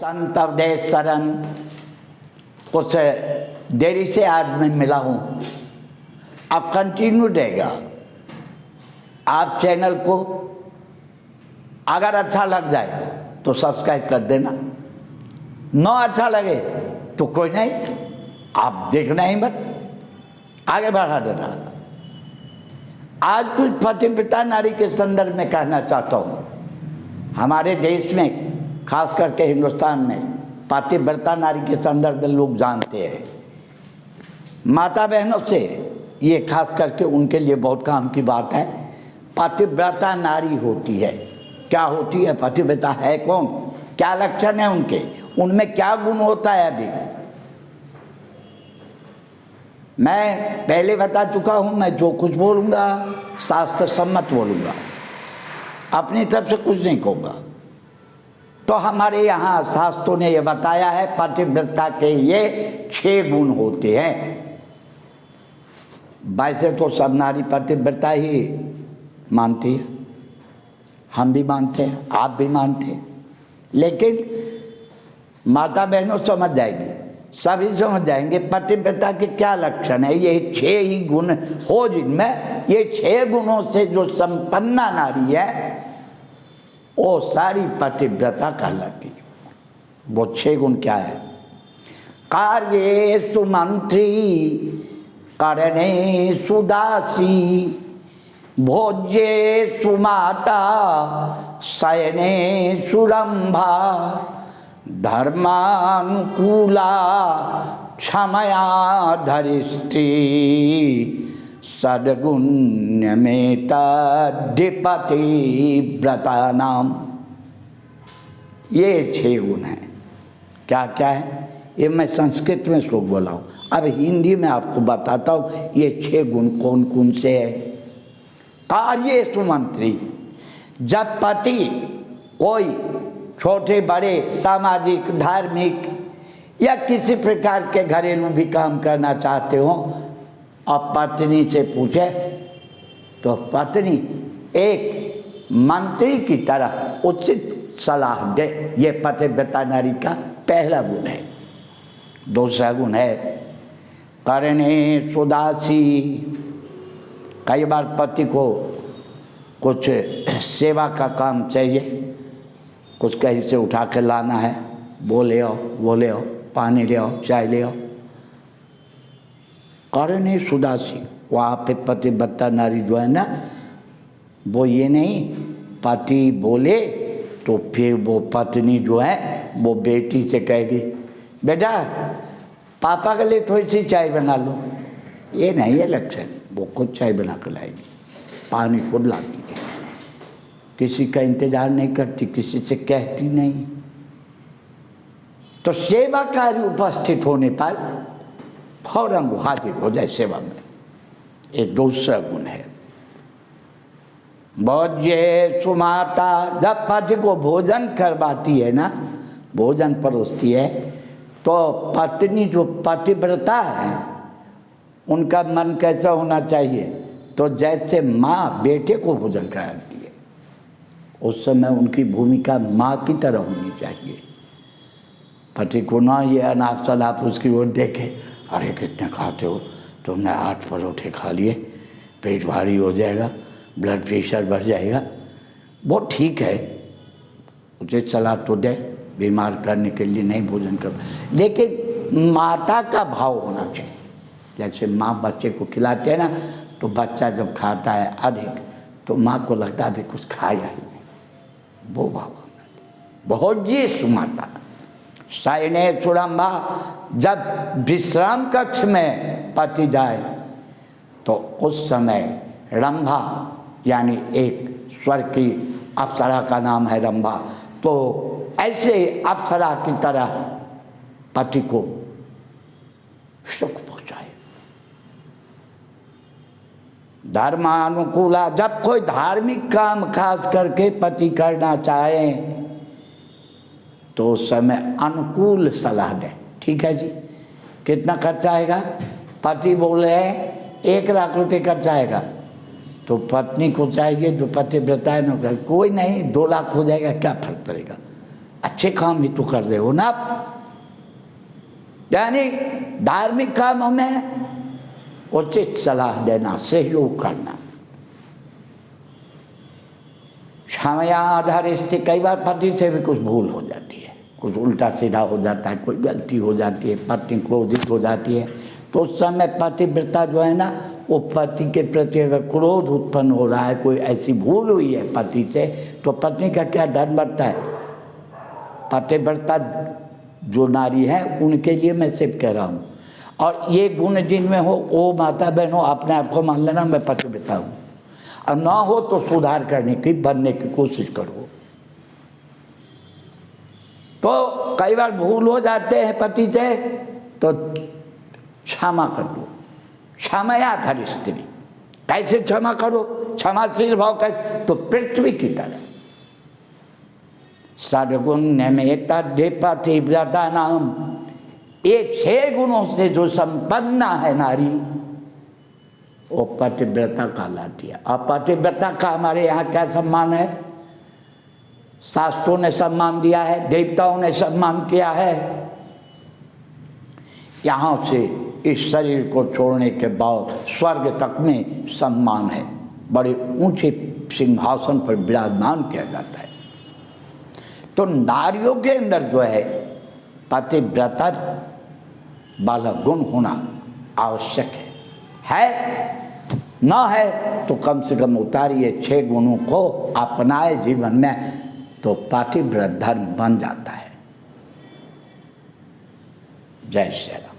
संत अवधेश शरण कुछ देरी से आज मैं मिला हूँ। अब कंटिन्यू रहेगा। आप चैनल को अगर अच्छा लग जाए तो सब्सक्राइब कर देना, न अच्छा लगे तो कोई नहीं, आप देखना ही मत, आगे बढ़ा देना। आज कुछ पति पिता नारी के संदर्भ में कहना चाहता हूँ। हमारे देश में खास करके हिंदुस्तान में पतिव्रता नारी के संदर्भ में लोग जानते हैं। माता बहनों से ये खास करके उनके लिए बहुत काम की बात है। पतिव्रता नारी होती है, क्या होती है? पतिव्रता है कौन, क्या लक्षण है उनके, उनमें क्या गुण होता है? अभी मैं पहले बता चुका हूँ, मैं जो कुछ बोलूँगा शास्त्र सम्मत बोलूँगा, अपनी तरफ से कुछ नहीं कहूँगा। तो हमारे यहाँ शास्त्रों ने ये बताया है पतिव्रता के ये 6 गुण होते हैं। वैसे तो सब नारी पतिव्रता ही मानती है, हम भी मानते हैं, आप भी मानते हैं, लेकिन माता बहनों समझ जाएगी, सभी समझ जाएंगे पतिव्रता के क्या लक्षण है। ये 6 ही गुण हो जिनमें, ये 6 गुणों से जो संपन्ना नारी है वो सारी पतिव्रता कहलाती है। वो 6 गुण क्या है? कार्येषु मंत्री, करणेषु दासी, भोज्येषु माता, शयनेषु रंभा, धर्मानुकूला, क्षमया धरित्री, सद्गुण्यमेतद्धिपतिव्रता नाम। ये 6 गुण हैं। क्या क्या है? ये मैं संस्कृत में श्लोक बोला हूँ, अब हिंदी में आपको बताता हूँ ये 6 गुण कौन कौन से है। कार्येषु मंत्री, जब पति कोई छोटे बड़े सामाजिक धार्मिक या किसी प्रकार के घरेलू भी काम करना चाहते हो और पत्नी से पूछे तो पत्नी एक मंत्री की तरह उचित सलाह दे, ये पतिव्रता नारी का पहला गुण है। दूसरा गुण है करणेषु दासी। कई बार पति को कुछ सेवा का काम चाहिए, कुछ कहीं से उठा के लाना है, वो ले आओ, पानी ले आओ, चाय ले आओ। करणेषु दासी, वहाँ पे पतिव्रता नारी जो है ना, वो ये नहीं पति बोले तो फिर वो पत्नी जो है वो बेटी से कहेगी बेटा पापा के लिए थोड़ी सी चाय बना लो, ये नहीं है लक्षण। वो खुद चाय बना कर लाएगी, पानी खुद लाती है, किसी का इंतजार नहीं करती, किसी से कहती नहीं। तो सेवा कार्य उपस्थित होने पर फौरन वो हाजिर हो जाए सेवा में, ये दूसरा गुण है। भोज्येषु माता, जब पति को भोजन करवाती है ना, भोजन परोसती है, तो पत्नी जो पतिव्रता है उनका मन कैसा होना चाहिए? तो जैसे माँ बेटे को भोजन कराती है उस समय उनकी भूमिका माँ की तरह होनी चाहिए। पति को ना ये अनाप शनाप उसकी ओर देखे, अरे कितने खाते हो, तुमने 8 परोठे खा लिए, पेट भारी हो जाएगा, ब्लड प्रेशर बढ़ जाएगा। वो ठीक है, उसे सलाह तो दे, बीमार करने के लिए नहीं भोजन कर, लेकिन माता का भाव होना चाहिए। जैसे माँ बच्चे को खिलाते हैं ना, तो बच्चा जब खाता है अधिक तो माँ को लगता है अभी कुछ खाया ही नहीं, वो भाव होना चाहिए। भोज्येषु माता, शयनेषु रंभा, जब विश्राम कक्ष में पति जाए तो उस समय रंभा यानी एक स्वर की अप्सरा का नाम है रंभा, तो ऐसे अप्सरा की तरह पति को सुख पहुंचाए। धर्मानुकूला, जब कोई धार्मिक काम खास करके पति करना चाहे तो उस समय अनुकूल सलाह दे। ठीक है जी, कितना खर्चा आएगा? पति बोल रहे हैं 1 लाख रुपए खर्चा आएगा, तो पत्नी को चाहिए जो पतिव्रता है ना, कोई नहीं 2 लाख हो जाएगा, क्या फर्क पड़ेगा, अच्छे काम ही तो कर रहे हो ना आप। यानी धार्मिक कामों में उचित सलाह देना, सहयोग करना। क्षमया आधारित स्थिति, कई बार पति से भी कुछ भूल हो जाती है, कुछ उल्टा सीधा हो जाता है, कोई गलती हो जाती है, पत्नी क्रोधित हो जाती है, तो उस समय पतिव्रता जो है ना, वो पति के प्रति अगर क्रोध उत्पन्न हो रहा है, कोई ऐसी भूल हुई है पति से, तो पत्नी का क्या धर्म बनता है? पतिव्रता जो नारी है उनके लिए मैं सिर्फ कह रहा हूँ। और ये गुण जिनमें हो वो माता बहनों अपने आप को मान लेना मैं पतिव्रता हूँ, और ना हो तो सुधार करने की, बनने की कोशिश करो। तो कई बार भूल हो जाते हैं पति से, तो क्षमा कर दो। क्षमया धर स्त्री, कैसे क्षमा करो? क्षमाशील भाव कैसे? तो पृथ्वी की तरह सद्गुण में पतिव्रता नाम, ये 6 गुणों से जो संपन्न है नारी, वो पतिव्रता कहलाती है। और पतिव्रता का हमारे यहाँ क्या सम्मान है? शास्त्रों ने सम्मान दिया है, देवताओं ने सम्मान किया है। यहाँ से इस शरीर को छोड़ने के बाद स्वर्ग तक में सम्मान है, बड़े ऊंचे सिंहासन पर विराजमान किया जाता है। तो नारियों के अंदर जो है पतिव्रता वाला गुण होना आवश्यक है ना है तो कम से कम उतारिए 6 गुणों को अपनाए जीवन में, तो पतिव्रत धर्म बन जाता है। जय श्री राम।